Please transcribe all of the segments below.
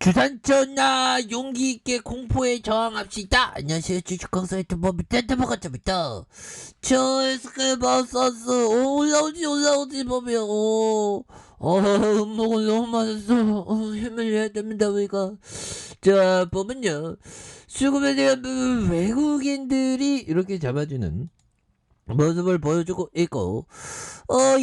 주산전나 용기 있게 공포에 저항합시다. 안녕하세요. 주식 컨설트 법이 떼떼먹었습니다. 저 SK마우스 올라오지 보면 음목을 너무 맞았어. 힘을 내야 됩니다. 우리가 자 보면요, 수급에 대한 부분 외국인들이 이렇게 잡아주는 모습을 보여주고 있고,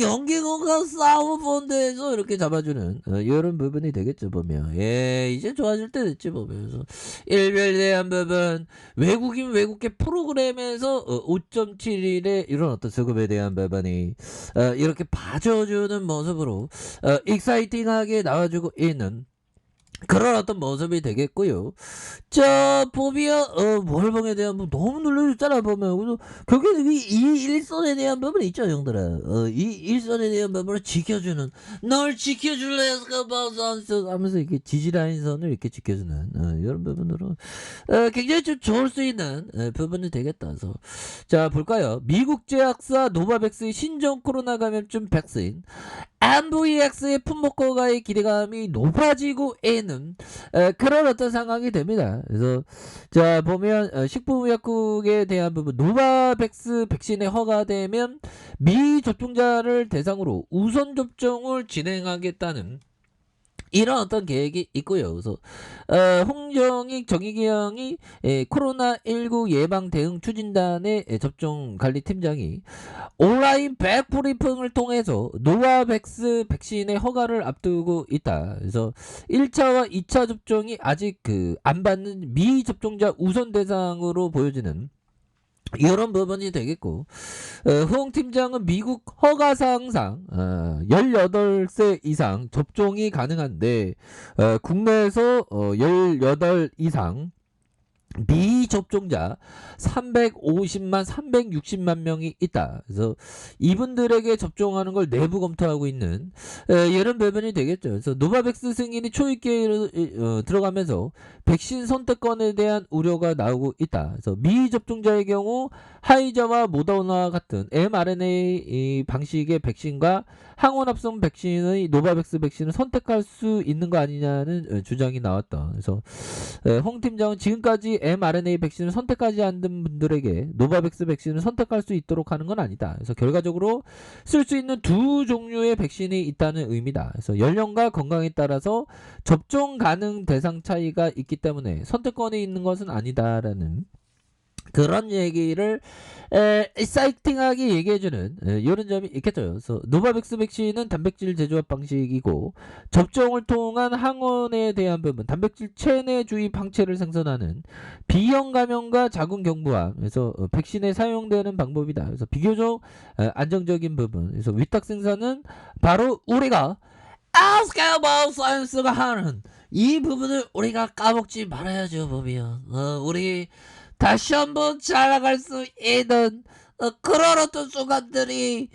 연기공과 사우펀드에서 이렇게 잡아주는 이런 부분이 되겠죠 보면. 예, 이제 좋아질 때 됐지 보면. 그래서 일별에 대한 부분, 외국계 프로그램에서 5.71의 이런 어떤 수급에 대한 부분이 이렇게 봐줘주는 모습으로 익사이팅하게 나와주고 있는 그런 어떤 모습이 되겠고요. 자, 보면 월봉에 대한 부분 너무 눌러줬잖아 보면. 그래서 결국엔 이 일선에 대한 부분이 있죠 형들아. 이 일선에 대한 부분을 지켜주는, 널 지켜줄래 하면서 이렇게 지지라인선을 이렇게 지켜주는 이런 부분으로 굉장히 좀 좋을 수 있는 부분이 되겠다. 그래서 자 볼까요? 미국 제약사 노바백스의 신종 코로나 감염증 백신 MVX의 품목고가의 기대감이 높아지고 있는 그런 어떤 상황이 됩니다. 그래서 자 보면 식품의약국에 대한 부분, 노바백스 백신에 허가되면 미접종자를 대상으로 우선 접종을 진행하겠다는 이런 어떤 계획이 있고요. 그래서 홍정익 정의경이 코로나19 예방 대응 추진단의 접종 관리 팀장이 온라인 백브리핑을 통해서 노바백스 백신의 허가를 앞두고 있다. 그래서 1차와 2차 접종이 아직 안 받는 미접종자 우선 대상으로 보여지는 이런 부분이 되겠고, 후홍 팀장은 미국 허가사항상 18세 이상 접종이 가능한데 국내에서 18 이상 미접종자 350만 360만 명이 있다. 그래서 이분들에게 접종하는 걸 내부 검토하고 있는 이런 부분이 되겠죠. 그래서 노바백스 승인이 초입기에 들어가면서 백신 선택권에 대한 우려가 나오고 있다. 그래서 미접종자의 경우 화이자와 모더나와 같은 mRNA 방식의 백신과 항원합성 백신의 노바백스 백신을 선택할 수 있는 거 아니냐는 주장이 나왔다. 그래서 홍 팀장은 지금까지 mRNA 백신을 선택하지 않는 분들에게 노바백스 백신을 선택할 수 있도록 하는 건 아니다. 그래서 결과적으로 쓸 수 있는 두 종류의 백신이 있다는 의미다. 그래서 연령과 건강에 따라서 접종 가능 대상 차이가 있기 때문에 선택권이 있는 것은 아니다라는 그런 얘기를 사이팅하게 얘기해주는 이런 점이 있겠죠. 그래서 노바백스 백신은 단백질 제조합 방식이고 접종을 통한 항원에 대한 부분, 단백질 체내 주입 항체를 생성하는 B형 감염과 자궁 경부암, 그래서 백신에 사용되는 방법이다. 그래서 비교적 안정적인 부분. 그래서 위탁 생산은 바로 우리가 아스케이버 사이언스가 하는 이 부분을 우리가 까먹지 말아야죠 보면. 우리 다시 한번 자라갈 수 있는 그런 어떤 순간들이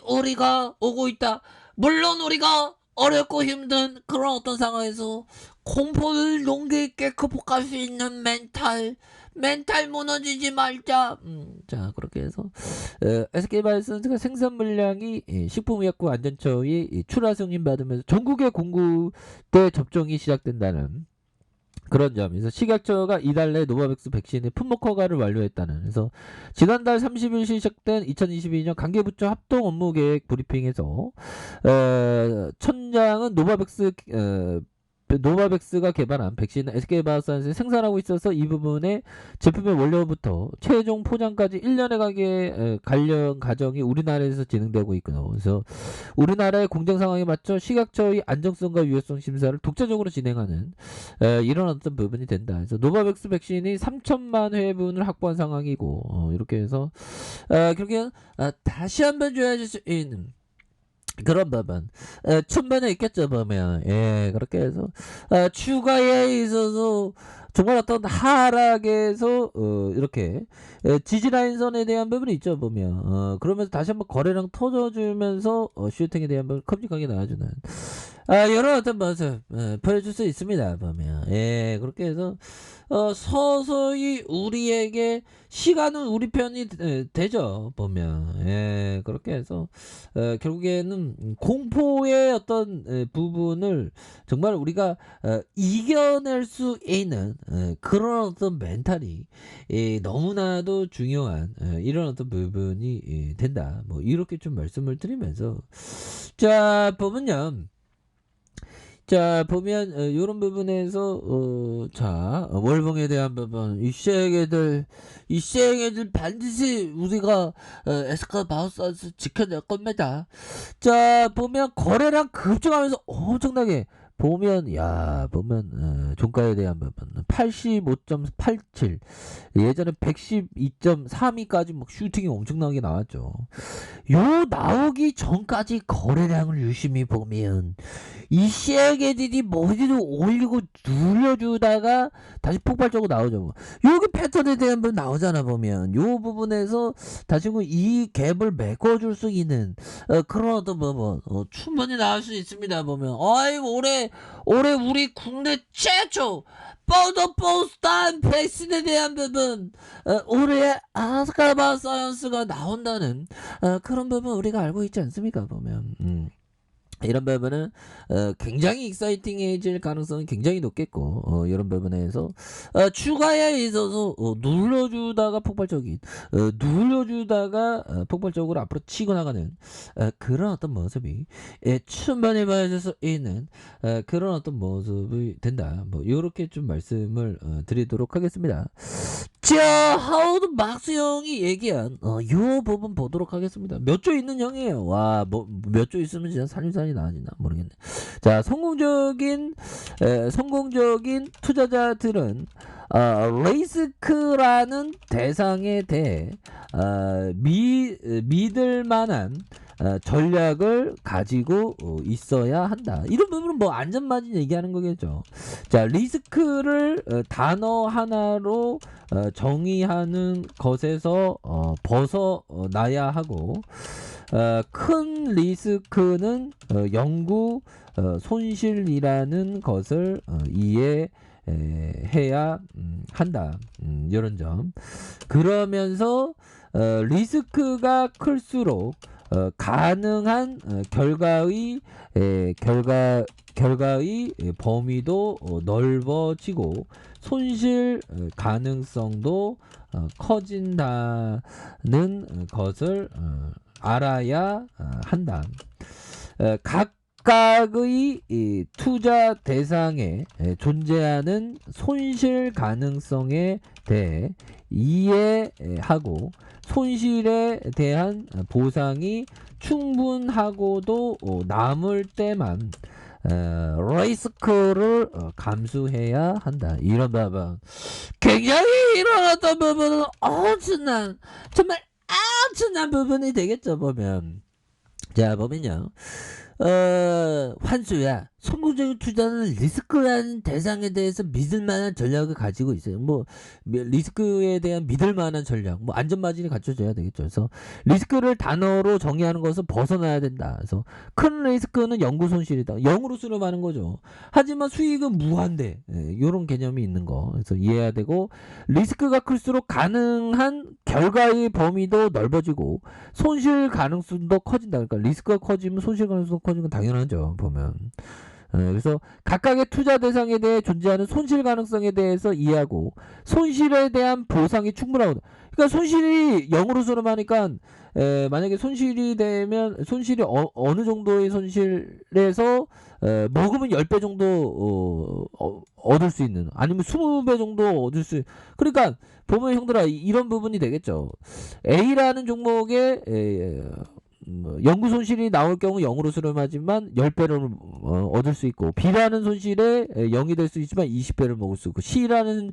우리가 오고 있다. 물론 우리가 어렵고 힘든 그런 어떤 상황에서 공포를 용기 있게 극복할 수 있는 멘탈 무너지지 말자. 자 그렇게 해서 SK바이오선스가 생산 물량이 식품의약품 안전처의 출하 승인 받으면서 전국에 공급대 접종이 시작된다는 그런 점에서 식약처가 이달 내 노바백스 백신의 품목 허가를 완료했다는. 그래서 지난달 30일 시작된 2022년 관계부처 합동 업무 계획 브리핑에서 천장은 노바백스가 개발한 백신은 SK바이오사이언스에 생산하고 있어서 이 부분의 제품의 원료부터 최종 포장까지 1년에 가게 관련 과정이 우리나라에서 진행되고 있고요. 그래서 우리나라의 공정 상황에 맞춰 식약처의 안정성과 유효성 심사를 독자적으로 진행하는 이런 어떤 부분이 된다. 그래서 노바백스 백신이 3천만 회분을 확보한 상황이고 이렇게 해서 결국엔 다시 한번 줘야지 수 있는 그런 부분 춘변에 있겠죠 보면. 예, 그렇게 해서 추가에 있어서 정말 어떤 하락에서 이렇게 지지라인선에 대한 부분이 있죠 보면. 그러면서 다시 한번 거래량 터져주면서 슈팅에 대한 부분 큼직하게 나와주는 여러 어떤 모습 보여줄 수 있습니다. 보면 그렇게 해서 서서히 우리에게 시간은 우리 편이 되죠. 보면 그렇게 해서 결국에는 공포의 어떤 부분을 정말 우리가 이겨낼 수 있는 그런 어떤 멘탈이 너무나도 중요한 이런 어떤 부분이 된다. 뭐 이렇게 좀 말씀을 드리면서 자 보면요. 자 보면 요런 부분에서 월봉에 대한 부분 이 시행애들 반드시 우리가 에스카바우스에서 지켜낼 겁니다. 자 보면 거래량 급증하면서 엄청나게 보면 종가에 대한 부분 85.87 예전에 112.32까지 막 슈팅이 엄청나게 나왔죠. 요 나오기 전까지 거래량을 유심히 보면 이 시에게들이 머리를 올리고 눌려주다가 다시 폭발적으로 나오죠. 뭐. 여기 패턴에 대한 부분 나오잖아 보면 요 부분에서 다시 이 갭을 메꿔줄 수 있는 그런 어떤 충분히 나올 수 있습니다. 보면 올해 우리 국내 최초 버더포스탄 백신에 대한 부분 올해 아스카바 사이언스가 나온다는 그런 부분 우리가 알고 있지 않습니까? 보면 이런 부분은 굉장히 익사이팅해질 가능성이 굉장히 높겠고 이런 부분에서 추가에 있어서 눌러주다가 폭발적으로 앞으로 치고 나가는 그런 어떤 모습이 충분히 보여줄 수 있는 그런 어떤 모습이 된다. 뭐 이렇게 좀 말씀을 드리도록 하겠습니다. 자, 하우드 막스 형이 얘기한 요 부분 보도록 하겠습니다. 몇 조 있는 형이에요. 와, 몇 조 있으면 진짜 산유산이 나아지나 모르겠네. 자, 성공적인 투자자들은 리스크라는 대상에 대해 믿을 만한 전략을 가지고 있어야 한다. 이런 부분은 뭐 안전마진 얘기하는 거겠죠. 자, 리스크를 단어 하나로 정의하는 것에서 벗어나야 하고 큰 리스크는 영구 손실이라는 것을 이해해야 한다. 이런 점. 그러면서 리스크가 클수록 가능한 결과의 범위도 넓어지고 손실 가능성도 커진다는 것을 알아야 한다. 각각의 투자 대상에 존재하는 손실 가능성에 대해 이해하고 손실에 대한 보상이 충분하고도 남을 때만 리스크를 감수해야 한다. 이런 부분 굉장히 이런 어떤 부분은 정말 엄청난 부분이 되겠죠. 보면 자 보면요 환수야 성공적인 투자는 리스크라는 대상에 대해서 믿을 만한 전략을 가지고 있어요. 뭐 리스크에 대한 믿을 만한 전략, 뭐 안전 마진이 갖춰져야 되겠죠. 그래서 리스크를 단어로 정의하는 것은 벗어나야 된다. 그래서 큰 리스크는 영구 손실이다. 0으로 수렴하는 거죠. 하지만 수익은 무한대. 이런 개념이 있는 거. 그래서 이해해야 되고 리스크가 클수록 가능한 결과의 범위도 넓어지고 손실 가능성도 커진다. 그러니까 리스크가 커지면 손실 가능성도 커지는 건 당연하죠. 보면. 그래서 각각의 투자 대상에 대해 존재하는 손실 가능성에 대해서 이해하고 손실에 대한 보상이 충분하고 그러니까 손실이 0으로 수렴하니까 만약에 손실이 되면 손실이 어느 정도의 손실에서 먹으면 10배 정도 얻을 수 있는 아니면 20배 정도 얻을 수 그러니까 보면 형들아 이런 부분이 되겠죠. A라는 종목에 영구 손실이 나올 경우 0으로 수렴하지만 10배를 얻을 수 있고 B라는 손실에 0이 될 수 있지만 20배를 먹을 수 있고 C라는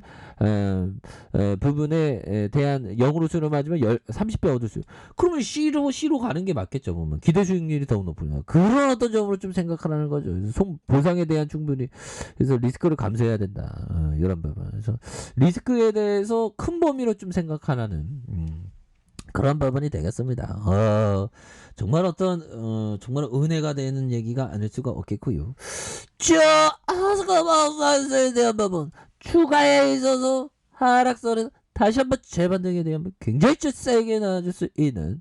부분에 대한 0으로 수렴하지만 30배 얻을 수 있고 그러면 C로 가는 게 맞겠죠. 보면 기대 수익률이 더 높으니까 그런 어떤 점으로 좀 생각하라는 거죠. 보상에 대한 충분히 그래서 리스크를 감수해야 된다. 이런 부분. 그래서 리스크에 대해서 큰 범위로 좀 생각하라는 그런 부분이 되겠습니다. 정말 정말 은혜가 되는 얘기가 아닐 수가 없겠고요. 아스카마우스에 대한 부분 추가에 있어서 하락선에서 다시 한번 재반등에 대한 굉장히 세게 나와줄 수 있는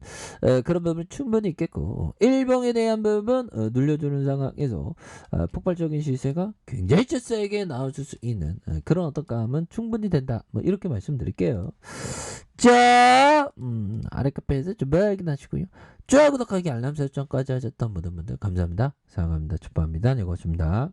그런 부분이 충분히 있겠고, 일봉에 대한 부분 눌려주는 상황에서 폭발적인 시세가 굉장히 세게 나와줄 수 있는 그런 어떤 감은 충분히 된다, 뭐 이렇게 말씀드릴게요. 자, 아래 카페에서 좀 확인하시고요. 좋아요, 구독하기, 알람 설정까지 하셨던 모든 분들 감사합니다. 사랑합니다. 축복합니다. 네, 고맙습니다.